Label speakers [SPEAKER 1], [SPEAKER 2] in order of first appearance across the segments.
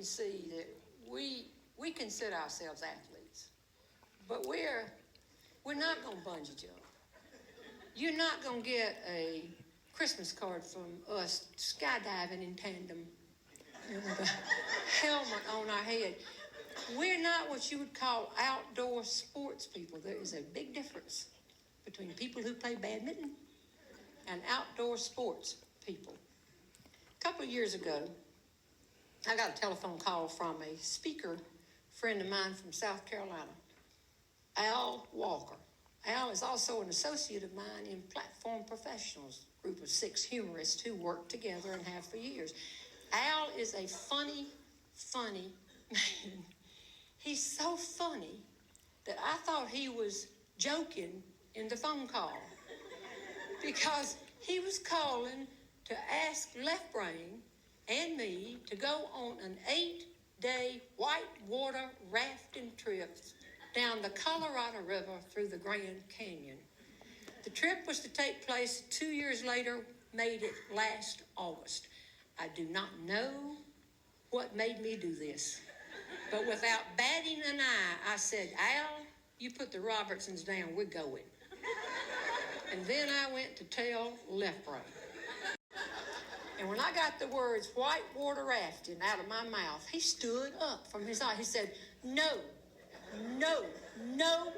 [SPEAKER 1] see that we consider ourselves athletes, but we're not going to bungee jump. You're not going to get a Christmas card from us skydiving in tandem with a helmet on our head. We're not what you would call outdoor sports people. There is a big difference between people who play badminton and outdoor sports people. A couple of years ago, I got a telephone call from a speaker friend of mine from South Carolina, Al Walker. Al is also an associate of mine in Platform Professionals, a group of 6 humorists who work together and have for years. Al is a funny man. He's so funny that I thought he was joking in the phone call because he was calling to ask Left Brain and me to go on an 8-day whitewater rafting trip down the Colorado River through the Grand Canyon. The trip was to take place 2 years later, made it last August. I do not know what made me do this, but without batting an eye, I said, Al, you put the Robertsons down, we're going. And then I went to tell Left Brain. And when I got the words whitewater rafting out of my mouth, he stood up from his eye. He said, no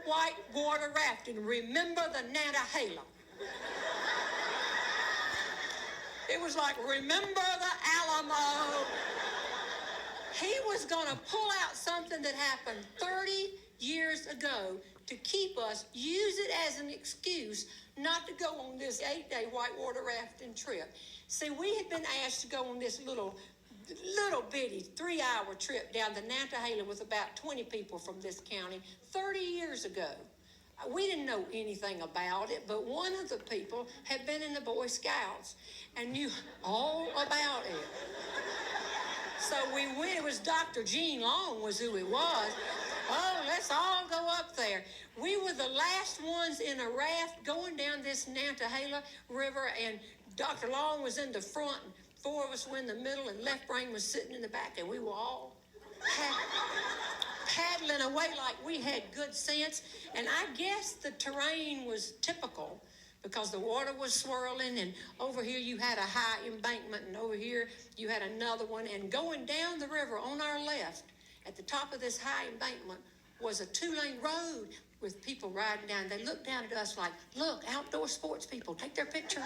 [SPEAKER 1] whitewater rafting. Remember the Nantahala. It was like, remember the Alamo. He was going to pull out something that happened 30 years ago to keep us, use it as an excuse not to go on this 8-day whitewater rafting trip. See, we had been asked to go on this little bitty 3-hour trip down the Nantahala with about 20 people from this county 30 years ago. We didn't know anything about it, but one of the people had been in the Boy Scouts and knew all about it. So we went. It was Dr. Gene Long was who it was. Oh, let's all go up there. We were the last ones in a raft going down this Nantahala River, and Dr. Long was in the front, and 4 of us were in the middle, and Left Brain was sitting in the back, and we were all paddling away like we had good sense. And I guess the terrain was typical because the water was swirling, and over here you had a high embankment, and over here you had another one. And going down the river on our left, at the top of this high embankment, was a 2-lane road with people riding down. They looked down at us like, look, outdoor sports people, take their picture.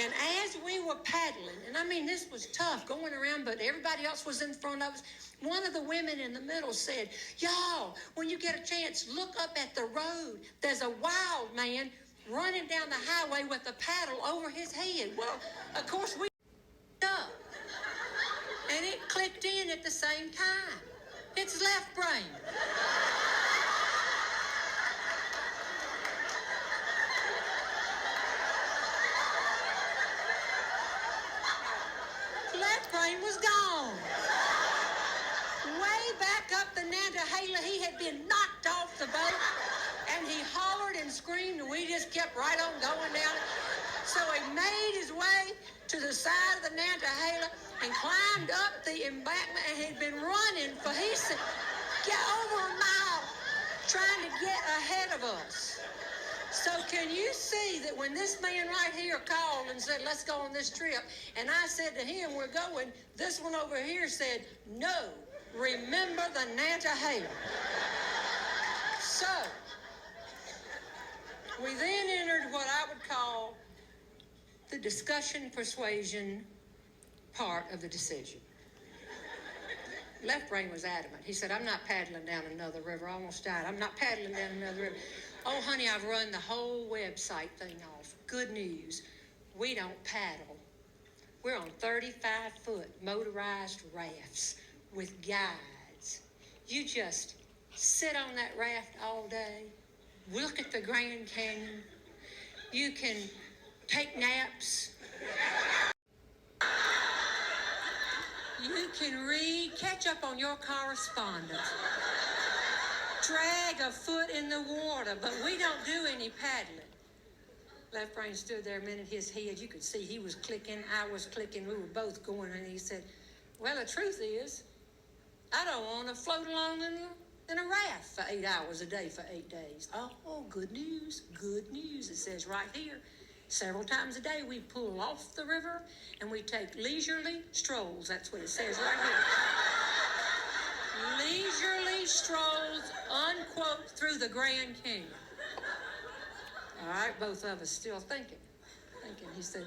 [SPEAKER 1] And as we were paddling, and I mean, this was tough going around, but everybody else was in front of us. One of the women in the middle said, y'all, when you get a chance, look up at the road. There's a wild man running down the highway with a paddle over his head. Well, of course, we up. And it clicked in at the same time. It's Left Brain. Left Brain was gone. Way back up the Nantahala, he had been knocked off the boat, and he hollered and screamed, and we just kept right on going down it. So he made his way to the side of the Nantahala and climbed up the embankment, and he'd been running for, he said, get over a mile, trying to get ahead of us. So can you see that when this man right here called and said, let's go on this trip, and I said to him, we're going, this one over here said, no, remember the Nantahala. So we then entered what I would call the discussion persuasion part of the decision. Left Brain was adamant. He said, I'm not paddling down another river. I almost died. I'm not paddling down another river. Oh, honey, I've run the whole website thing off. Good news. We don't paddle. We're on 35-foot motorized rafts with guides. You just sit on that raft all day, look at the Grand Canyon. You can take naps. You can read, catch up on your correspondence, drag a foot in the water, but we don't do any paddling. Left Brain stood there a minute, his head, you could see he was clicking, I was clicking, we were both going, and he said, Well, the truth is, I don't want to float along in a raft for 8 hours a day for 8 days. Oh, good news, good news. It says right here, several times a day we pull off the river and we take leisurely strolls. That's what it says right here. Leisurely strolls, unquote, through the Grand Canyon. All right, both of us still thinking. He said,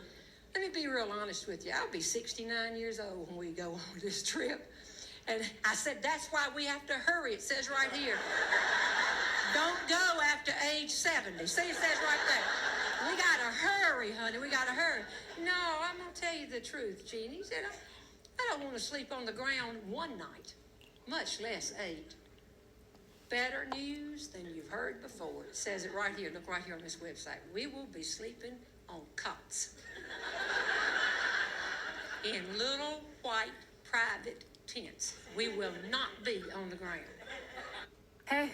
[SPEAKER 1] let me be real honest with you. I'll be 69 years old when we go on this trip. And I said, that's why we have to hurry. It says right here, don't go after age 70. See, it says right there. We got to hurry, honey. We got to hurry. No, I'm going to tell you the truth, Jeannie. He said, I don't want to sleep on the ground one night, much less 8. Better news than you've heard before. It says it right here. Look right here on this website. We will be sleeping on cots in little white private tents. We will not be on the ground. Hey.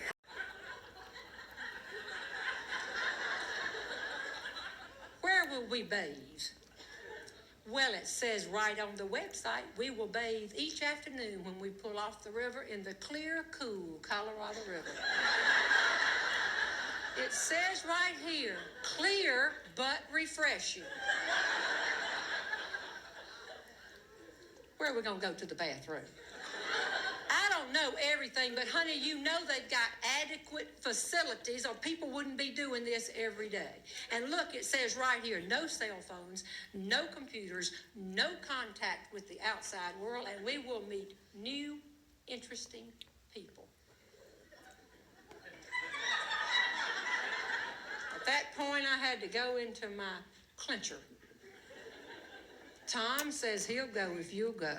[SPEAKER 1] Where will we bathe? Well, it says right on the website, we will bathe each afternoon when we pull off the river in the clear, cool Colorado River. It says right here, clear but refreshing. Where are we going to go to the bathroom? I don't know everything, but honey, you know they've got adequate facilities or people wouldn't be doing this every day. And look, it says right here, no cell phones, no computers, no contact with the outside world, and we will meet new, interesting people. At that point, I had to go into my clincher. Tom says he'll go if you'll go.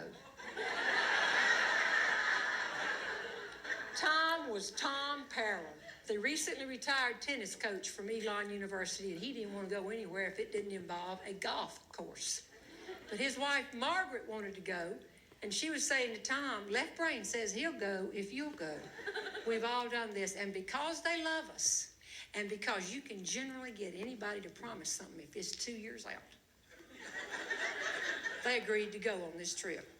[SPEAKER 1] Tom was Tom Parham, the recently retired tennis coach from Elon University, and he didn't want to go anywhere if it didn't involve a golf course. But his wife, Margaret, wanted to go, and she was saying to Tom, left brain says he'll go if you'll go. We've all done this, and because they love us, and because you can generally get anybody to promise something if it's 2 years out, they agreed to go on this trip.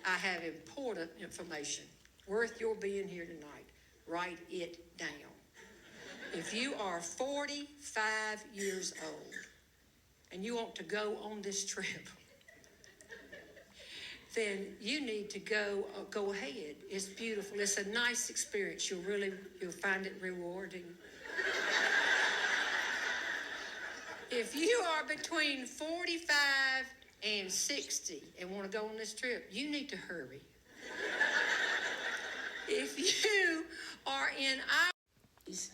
[SPEAKER 1] I have important information worth your being here tonight. Write it down. If you are 45 years old and you want to go on this trip, then you need to go ahead. It's beautiful. It's a nice experience. You'll find it rewarding. If you are between 45 and 60 and want to go on this trip, you need to hurry. If you are in our 80s,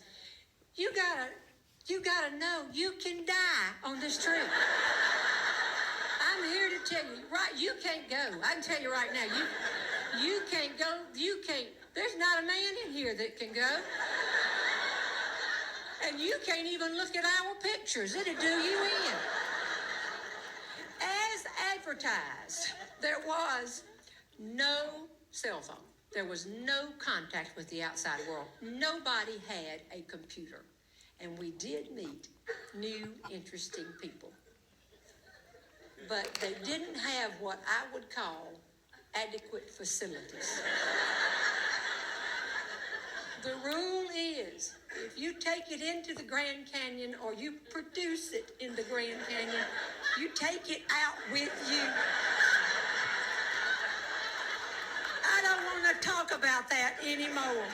[SPEAKER 1] you gotta know you can die on this trip. I'm here to tell you, right? You can't go. I can tell you right now, you can't go. You can't. There's not a man in here that can go. And you can't even look at our pictures. It'll do you in. As advertised, there was no cell phone. There was no contact with the outside world. Nobody had a computer. And we did meet new, interesting people. But they didn't have what I would call adequate facilities. The rule is, if you take it into the Grand Canyon or you produce it in the Grand Canyon, you take it out with you. I don't want to talk about that anymore.